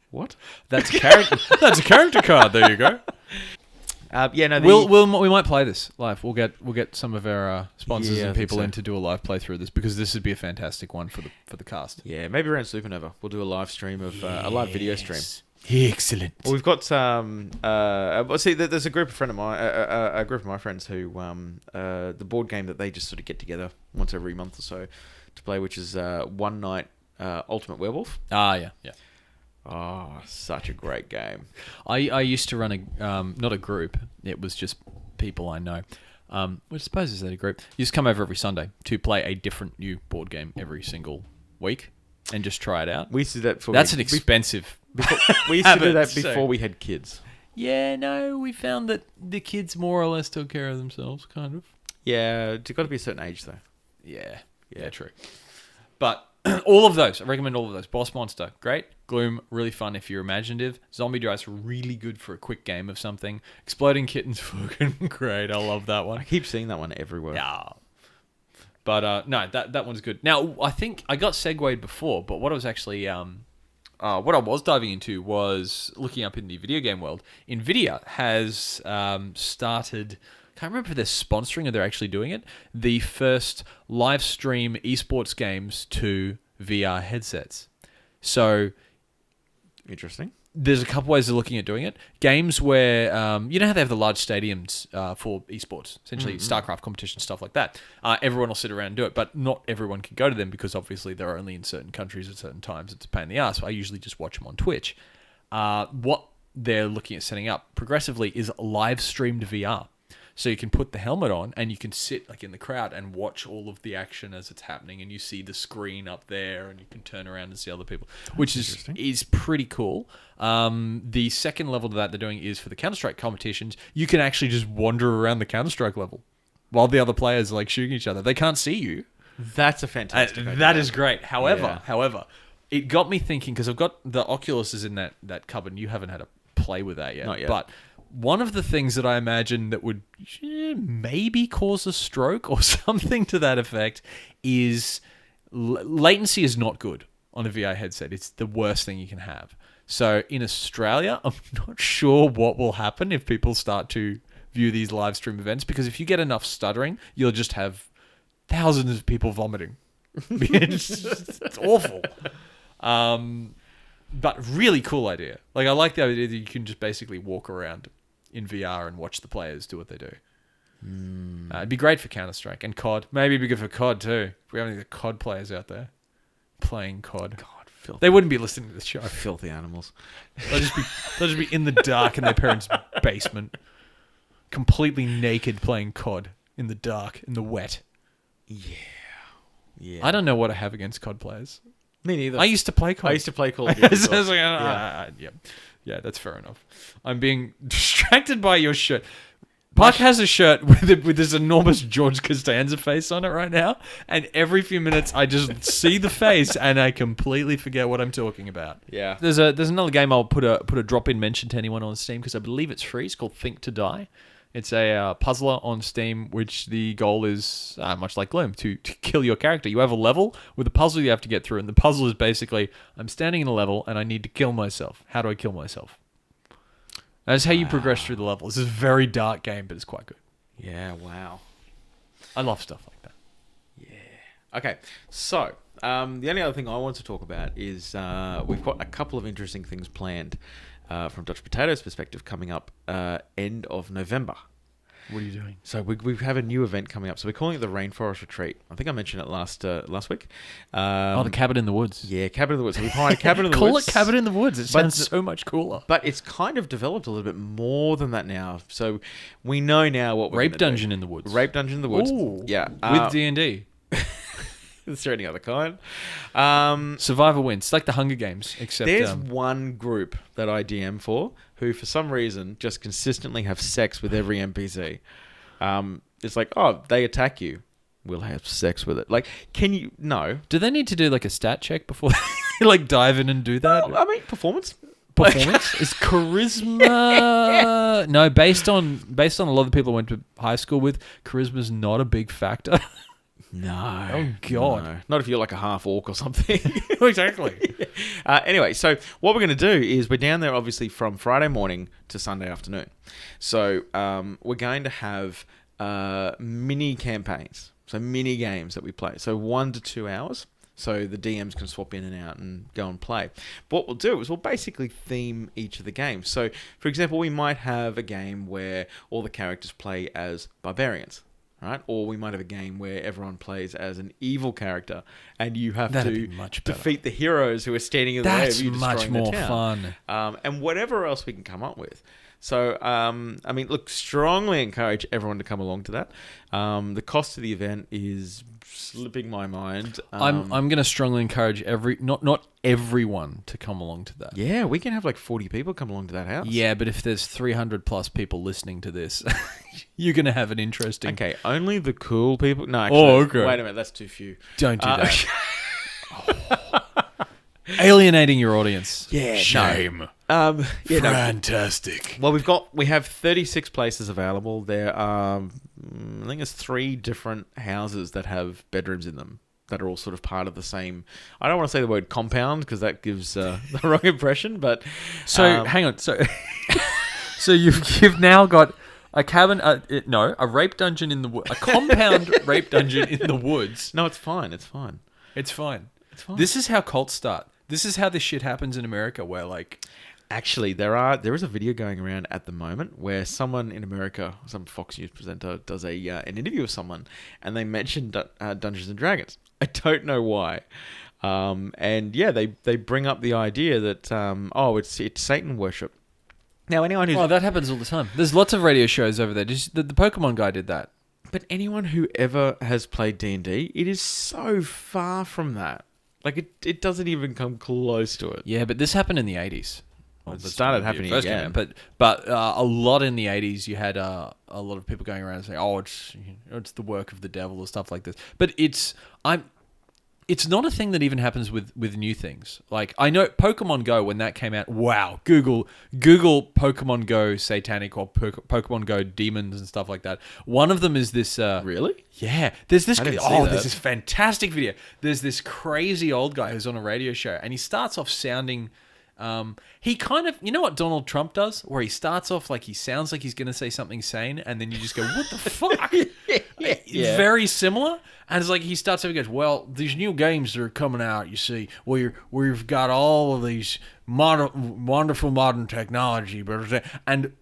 What? That's a character. That's a character card. There you go. Yeah, no, we might play this live. We'll get some of our sponsors Yeah, I and think people so. in to do a live playthrough of this because this would be a fantastic one for the cast. Yeah, maybe around Supernova, we'll do a live stream of a live video stream. Excellent. Well, we've got see, there's a group of a group of my friends who the board game that they just sort of get together once every month or so to play, which is One Night Ultimate Werewolf. Ah, yeah. Oh, such a great game. I used to run a not a group. It was just people I know. I suppose is that a group? You just come over every Sunday to play a different new board game every single week and just try it out. We used to do that before. That's an expensive. We used to do that habit, so- before we had kids. Yeah, no, we found that the kids more or less took care of themselves, kind of. Yeah, it's got to be a certain age though. Yeah, true. But all of those, I recommend all of those. Boss Monster, great. Gloom, really fun if you're imaginative. Zombie Dice, really good for a quick game of something. Exploding Kittens, fucking great. I love that I one. keep seeing that one everywhere. Yeah. But no, that one's good. Now, I think I got segued before, but what I was actually what I was diving into was looking up in the video game world. NVIDIA has started, can't remember if they're sponsoring or they're actually doing it, the first live stream esports games to VR headsets. So Interesting. there's a couple ways of looking at doing it. Games where, you know how they have the large stadiums for esports, essentially StarCraft competitions, stuff like that. Everyone will sit around and do it, but not everyone can go to them because obviously they're only in certain countries at certain times. It's a pain in the ass. So I usually just watch them on Twitch. What they're looking at setting up progressively is live streamed VR. So you can put the helmet on and you can sit like in the crowd and watch all of the action as it's happening, and you see the screen up there and you can turn around and see other people, which is pretty cool. The second level to that they're doing is for the Counter-Strike competitions. You can actually just wander around the Counter-Strike level while the other players are like shooting each other. They can't see you. That's a fantastic idea. That is great. However, it got me thinking because I've got the Oculus is in that cupboard and you haven't had a play with that yet. Not yet. But one of the things that I imagine that would maybe cause a stroke or something to that effect is latency is not good on a VR headset. It's the worst thing you can have. So in Australia, I'm not sure what will happen if people start to view these live stream events, because if you get enough stuttering, you'll just have thousands of people vomiting. It's awful. But really cool idea. Like, I like the idea that you can just basically walk around in VR and watch the players do what they do. It'd be great for Counter-Strike and COD. Maybe it'd be good for COD too. If we have any COD players out there playing COD. God, filthy. They wouldn't be listening to the show. Filthy animals. They'll just be in the dark in their parents' basement, completely naked playing COD in the dark, in the wet. Yeah. I don't know what I have against COD players. Me neither. I used to play COD. I used to play Call of Duty. So I was like, yeah, that's fair enough. I'm being distracted by your shirt. Park has a shirt with this enormous George Costanza face on it right now, and every few minutes I just see the face and I completely forget what I'm talking about. Yeah. There's another game I'll put a drop-in mention to anyone on Steam because I believe it's free. It's called Think to Die. It's a puzzler on Steam, which the goal is, much like Gloom, to kill your character. You have a level with a puzzle you have to get through, and the puzzle is basically, I'm standing in a level and I need to kill myself. How do I kill myself? That's how you progress through the level. This is a very dark game, but it's quite good. Yeah, wow. I love stuff like that. Yeah. Okay, so the only other thing I want to talk about is we've got a couple of interesting things planned from Dutch Potato's perspective coming up end of November. What are you doing? So we have a new event coming up. So we're calling it the Rainforest Retreat. I think I mentioned it last week. The Cabin in the Woods. Yeah, Cabin in the Woods. So we've hired Cabin in the Woods. Call it Cabin in the Woods. It sounds so much cooler. But it's kind of developed a little bit more than that now. So we know now what we're Rape gonna do. Dungeon in the Woods. Rape Dungeon in the Woods. Ooh. Yeah. With D&D. Is there any other kind? Survivor wins. It's like the Hunger Games, except... There's one group that I DM for who, for some reason, just consistently have sex with every NPC. It's like, oh, they attack you. We'll have sex with it. Like, can you... No. Do they need to do like a stat check before they like dive in and do that? I mean, performance. Performance is charisma. No, based on a lot of the people I went to high school with, charisma's not a big factor. No. Oh, God. No. Not if you're like a half orc or something. Exactly. Anyway, so what we're going to do is we're down there obviously from Friday morning to Sunday afternoon. So we're going to have mini campaigns, so mini games that we play. So 1 to 2 hours. So the DMs can swap in and out and go and play. But what we'll do is we'll basically theme each of the games. So, for example, we might have a game where all the characters play as barbarians. Right? Or we might have a game where everyone plays as an evil character, and you have That'd to be much better. defeat the heroes who are standing in the way of That's you much destroying the more town. fun. And whatever else we can come up with. So, I mean, look, strongly encourage everyone to come along to that. The cost of the event is slipping my mind. I'm going to strongly encourage not everyone to come along to that. Yeah, we can have like 40 people come along to that house. Yeah, but if there's 300 plus people listening to this, you're going to have an interesting... Okay, only the cool people. No, actually, Oh, okay. Wait a minute, that's too few. Don't do that. Alienating your audience. Yeah, Shame. yeah, no. Fantastic. Well, we have 36 places available. There are, I think it's 3 different houses that have bedrooms in them that are all sort of part of the same. I don't want to say the word compound because that gives the wrong impression, but So hang on. So so you've now got a cabin. A rape dungeon in the a compound rape dungeon in the woods. no, it's fine. It's fine. It's fine. It's fine. This is how cults start. This is how this shit happens in America, where like. Actually, there is a video going around at the moment where someone in America, some Fox News presenter, does an interview with someone, and they mentioned Dungeons and Dragons. I don't know why, and yeah, they bring up the idea that it's Satan worship. Now, anyone who's That happens all the time. There's lots of radio shows over there. The Pokemon guy did that. But anyone who ever has played D&D, it is so far from that. Like, it doesn't even come close to it. Yeah, but this happened in the 80s. Well, it started happening First came again. out, but a lot in the 80s, you had a lot of people going around saying, "Oh, it's the work of the devil" or stuff like this. But it's not a thing that even happens with new things. Like I know Pokemon Go, when that came out, wow, Google Pokemon Go satanic or Pokemon Go demons and stuff like that. One of them is this. Really? Yeah, there's this. I didn't see that. There's this fantastic video. There's this crazy old guy who's on a radio show, and he starts off sounding. He kind of, you know what Donald Trump does, where he starts off like he sounds like he's going to say something sane, and then you just go, "What the fuck?" Yeah. Very similar, and it's like he starts off and goes, "Well, these new games that are coming out, you see, where we've got all of these wonderful modern technology, and."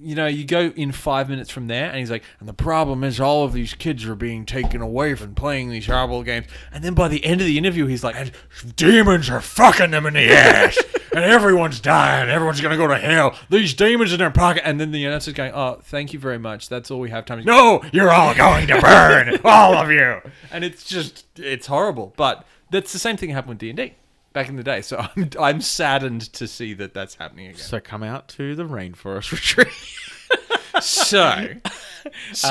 You know, you go in 5 minutes from there, and he's like, and the problem is all of these kids are being taken away from playing these horrible games. And then by the end of the interview, he's like, and demons are fucking them in the ass, and everyone's dying, everyone's going to go to hell. These demons in their pocket. And then the announcer's going, "Oh, thank you very much. That's all we have time." No, you're all going to burn, all of you. And it's horrible. But that's the same thing that happened with D&D. Back in the day, so I'm saddened to see that that's happening again. So come out to the rainforest retreat. So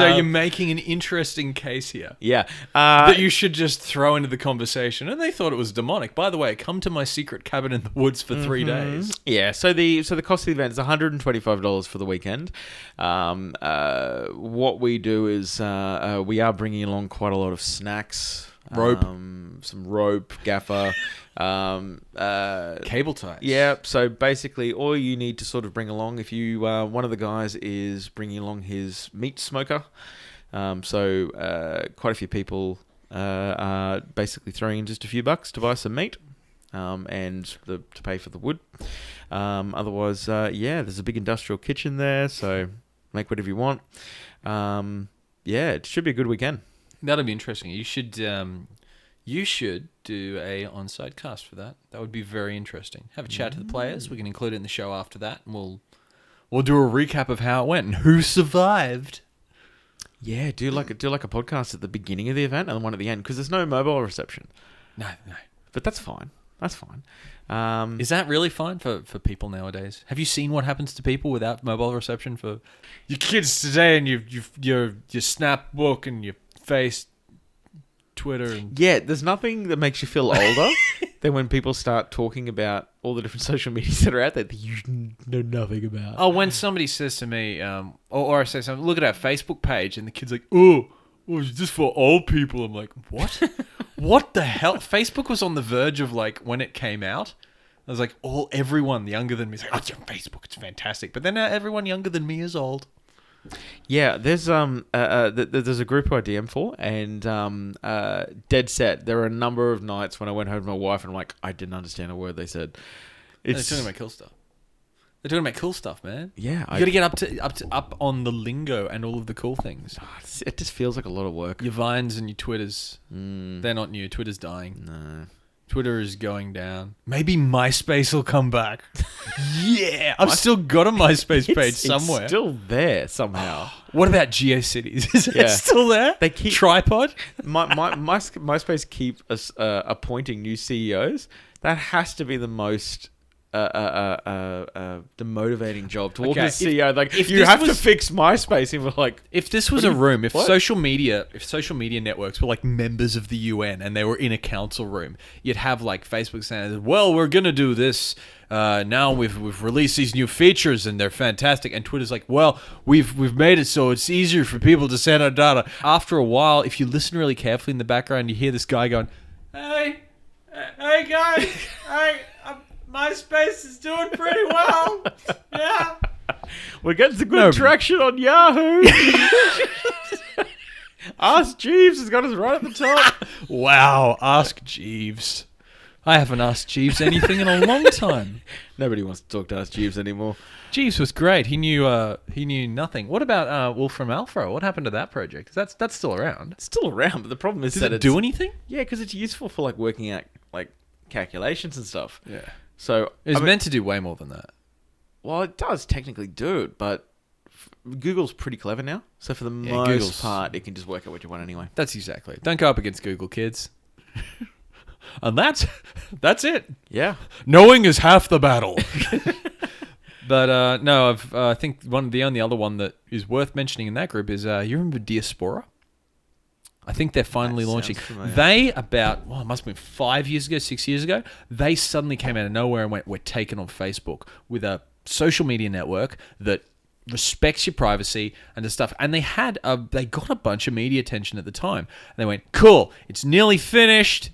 you're making an interesting case here Yeah. that you should just throw into the conversation. And they thought it was demonic. By the way, come to my secret cabin in the woods for 3 days. Yeah, so the cost of the event is $125 for the weekend. What we do is we are bringing along quite a lot of snacks, Rope. some rope, gaffer, Cable ties. yeah. So basically, all you need to sort of bring along, if you one of the guys is bringing along his meat smoker, so quite a few people are basically throwing in just a few bucks to buy some meat. And to pay for the wood. Otherwise, there's a big industrial kitchen there, so make whatever you want. It should be a good weekend. That'll be interesting. You should do a on-site cast for that. That would be very interesting. Have a chat to the players. We can include it in the show after that, and we'll do a recap of how it went and who survived. Yeah, do like a podcast at the beginning of the event and one at the end, because there's no mobile reception. No. But that's fine. That's fine. Is that really fine for people nowadays? Have you seen what happens to people without mobile reception for your kids today, and your Snapbook and your Face, Twitter, and Yeah, there's nothing that makes you feel older than when people start talking about all the different social medias that are out there that you know nothing about. when somebody says to me, or I say something, look at our Facebook page, and the kid's like, "Oh, well, it's just for old people. I'm like, what? What the hell? Facebook was on the verge of like when it came out. I was like, everyone younger than me is like, oh, it's on Facebook. It's fantastic. But then now everyone younger than me is old. Yeah, there's there's a group I DM for, and dead set. There were a number of nights when I went home to my wife, and I'm like, I didn't understand a word they said. They're talking about cool stuff. They're talking about cool stuff, man. Yeah, You got to get up on the lingo and all of the cool things. It just feels like a lot of work. Your Vines and your Twitters, they're not new. Twitter's dying. No. Twitter is going down. Maybe MySpace will come back. Yeah, I've still got a MySpace page somewhere. It's still there somehow. What about GeoCities? Is it Yeah. still there? They keep Tripod. MySpace keep appointing new CEOs. That has to be the most demotivating job to walk Okay, as CEO. Like, if you this have to was- fix MySpace, and we're like, If this was a room, if what? social media networks were like members of the UN and they were in a council room, you'd have like Facebook saying, "Well, we're gonna do this. Now we've released these new features and they're fantastic." And Twitter's like, "Well, we've made it so it's easier for people to send out data." After a while, if you listen really carefully in the background, you hear this guy going, "Hey guys, MySpace is doing pretty well. Yeah." we're getting some good traction on Yahoo. Ask Jeeves has got us right at the top. Wow, ask Jeeves. I haven't asked Jeeves anything in a long time. Nobody wants to talk to Ask Jeeves anymore. Jeeves was great. He knew nothing. What about Wolfram Alpha? What happened to that project? That's still around. It's still around, but the problem is Does that it do anything? Yeah, because it's useful for like working out like calculations and stuff. Yeah. So It was meant to do way more than that. well, it does technically do it, but Google's pretty clever now. So for the most Google's- part, it can just work out what you want anyway. That's exactly it. Don't go up against Google, kids. And that's it. Yeah. Knowing is half the battle. But no, I think the only other one that is worth mentioning in that group is you remember Diaspora? I think they're finally That launching. sounds familiar. They it must have been 5 years ago, 6 years ago. They suddenly came out of nowhere and went, "We're taking on Facebook with a social media network that respects your privacy and the stuff." And they got a bunch of media attention at the time. And they went, "Cool, it's nearly finished,"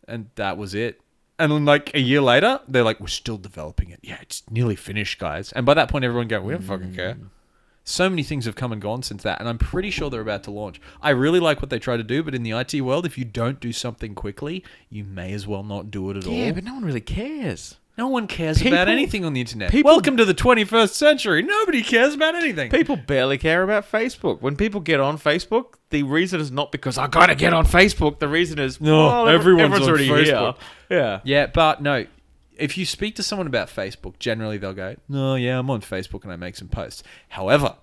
and that was it. And then, like a year later, they're like, "We're still developing it. Yeah, it's nearly finished, guys." And by that point, everyone go, "We don't fucking care." So many things have come and gone since that, and I'm pretty sure they're about to launch. I really like what they try to do, but in the IT world, if you don't do something quickly, you may as well not do it at all. Yeah, but no one really cares. No one cares People- about anything on the internet. people- Welcome to the 21st century. Nobody cares about anything. People barely care about Facebook. When people get on Facebook, the reason is not because I gotta get on Facebook. The reason is everyone's on already Facebook. here. Yeah. Yeah, but no. If you speak to someone about Facebook, generally they'll go, "No, yeah, I'm on Facebook and I make some posts." However,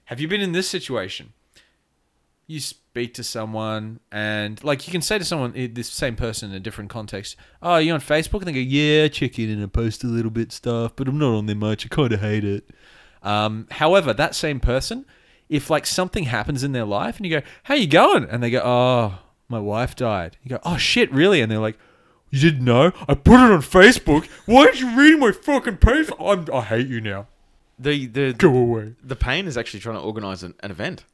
have you been in this situation? You speak to someone and, like, you can say to someone, this same person in a different context, "Oh, you on Facebook?" And they go, "Yeah, I check in and I post a little bit stuff, but I'm not on there much. I kind of hate it." However, that same person, if, like, something happens in their life and you go, "How you going?" And they go, "Oh, my wife died." You go, "Oh, shit, really?" And they're like, "You didn't know? I put it on Facebook. Why aren't you reading my fucking page? I hate you now. Go away." The pain is actually trying to organise an event.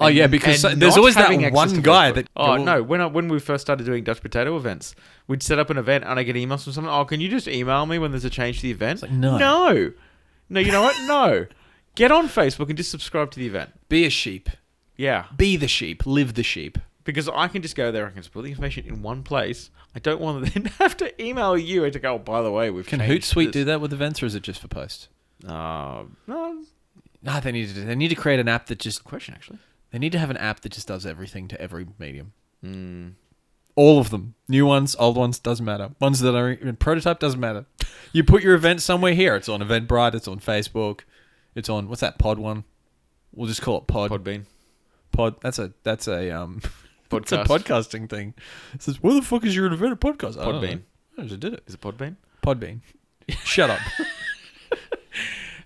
Oh, yeah, because and there's not always that having access one to guy Facebook. that... Oh, no. When we first started doing Dutch Potato events, we'd set up an event and I get emails from someone, "Oh, can you just email me when there's a change to the event?" like, no. No, you know what? No. Get on Facebook and just subscribe to the event. Be a sheep. Yeah. Be the sheep. Live the sheep. Because I can just go there, I can just put the information in one place. I don't want to then have to email you and to go, "Oh, by the way, we've Can changed Hootsuite this." do that with events, or is it just for posts? No. No, they need to create an app that just... Question, actually. They need to have an app that just does everything to every medium. All of them. New ones, old ones, doesn't matter. Ones that are in prototype, doesn't matter. You put your event somewhere here. It's on Eventbrite. It's on Facebook. It's on... What's that Pod one? We'll just call it Pod. Podbean. Pod. That's a It's a Podcast. podcasting thing. It says, "Where the fuck is your event podcast?" I don't Podbean. know. I just did it. Is it Podbean? Podbean. Shut up.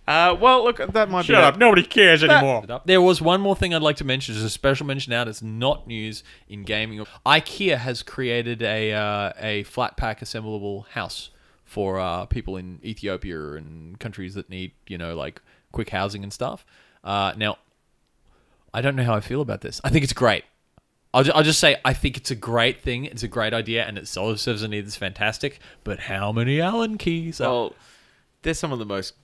Well, look, that might be... Shut up. Nobody cares anymore. There was one more thing I'd like to mention. There's a special mention out. It's not news in gaming. IKEA has created a flat pack assemblable house for people in Ethiopia and countries that need, like, quick housing and stuff. Now, I don't know how I feel about this. I think it's great. I'll just say I think it's a great thing. It's a great idea, and it serves a need that's fantastic. But how many Allen keys? Well, they're some of the most.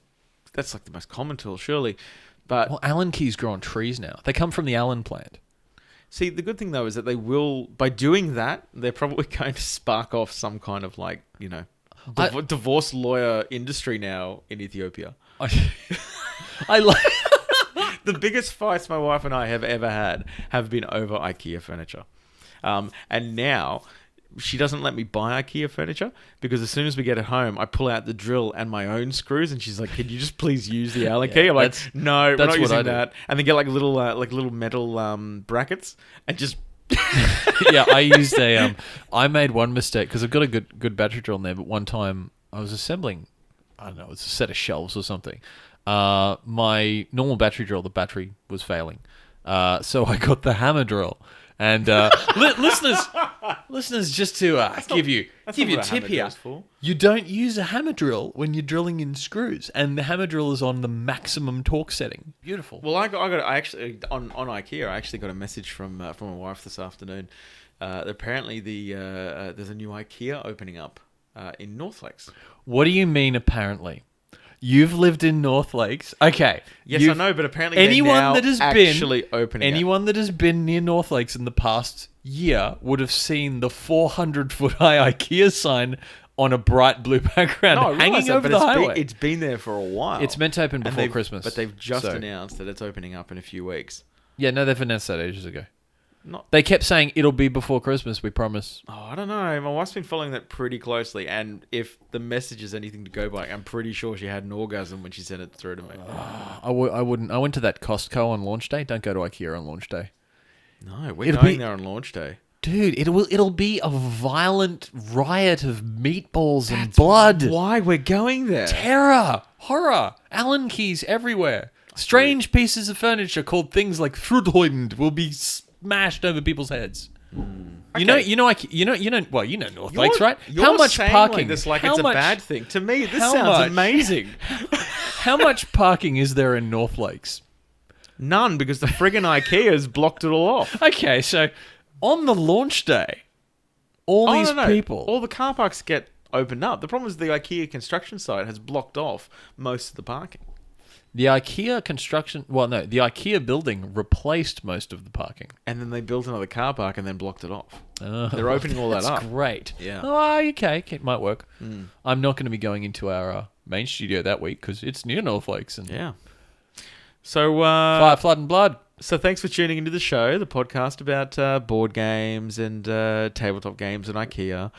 That's like the most common tool, surely. But Allen keys grow on trees now. They come from the Allen plant. see, the good thing though is that they will, by doing that, they're probably going to spark off some kind of like divorce lawyer industry now in Ethiopia. I like. The biggest fights my wife and I have ever had have been over IKEA furniture. And now she doesn't let me buy IKEA furniture because as soon as we get it home, I pull out the drill and my own screws, and she's like, "Can you just please use the Allen key?" I'm like, "No, we're not using that." And then get like little metal brackets and just. Yeah, I used I made one mistake because I've got a good battery drill in there, but one time I was assembling, I don't know, it's a set of shelves or something. My normal battery drill, the battery was failing. So I got the hammer drill. And listeners, just to give you a tip here, you don't use a hammer drill when you're drilling in screws, and the hammer drill is on the maximum torque setting. Beautiful. Well, I actually on IKEA, I actually got a message from my wife this afternoon. Apparently, there's a new IKEA opening up in North Lakes. What do you mean? Apparently. You've lived in North Lakes. Okay. Yes, I know, but apparently anyone that has been near North Lakes in the past year would have seen the 400-foot high IKEA sign on a bright blue background hanging over the highway. It's been there for a while. It's meant to open before Christmas. But they've just announced that it's opening up in a few weeks. Yeah, no, they've announced that ages ago. They kept saying it'll be before Christmas, we promise. Oh, I don't know. My wife's been following that pretty closely, and if the message is anything to go by, I'm pretty sure she had an orgasm when she sent it through to me. I wouldn't. I went to that Costco on launch day. Don't go to IKEA on launch day. No, we're going there on launch day. Dude, it'll be a violent riot of meatballs and blood. Why we're going there? Terror, horror, Allen keys everywhere. Strange pieces of furniture called things like Fruithund will be smashed over people's heads. Okay. You know North Lakes, right? How much parking? It's a bad thing. To me, this sounds amazing. How much parking is there in North Lakes? None, because the friggin' IKEA's blocked it all off. Okay, so on the launch day, all these people, all the car parks get opened up. The problem is the IKEA construction site has blocked off most of the parking. The IKEA the IKEA building replaced most of the parking. And then they built another car park and then blocked it off. They're opening all that up. That's great. Yeah. Oh, okay. It might work. I'm not going to be going into our main studio that week because it's near North Lakes. And yeah. So, Fire, Flood, and Blood. So thanks for tuning into the show, the podcast about board games and tabletop games and IKEA.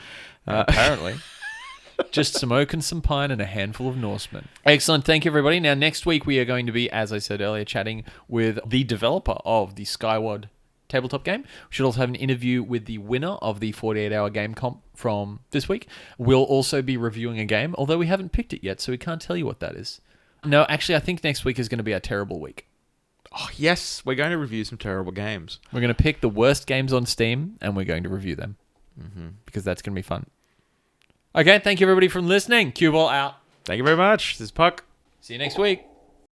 Apparently. Just some oak and some pine and a handful of Norsemen. Excellent. Thank you, everybody. Now, next week, we are going to be, as I said earlier, chatting with the developer of the Skyward tabletop game. We should also have an interview with the winner of the 48-hour game comp from this week. We'll also be reviewing a game, although we haven't picked it yet, so we can't tell you what that is. No, actually, I think next week is going to be a terrible week. Oh, yes. We're going to review some terrible games. We're going to pick the worst games on Steam, and we're going to review them. Because that's going to be fun. Okay, thank you everybody for listening. Cue ball out. Thank you very much. This is Puck. See you next week.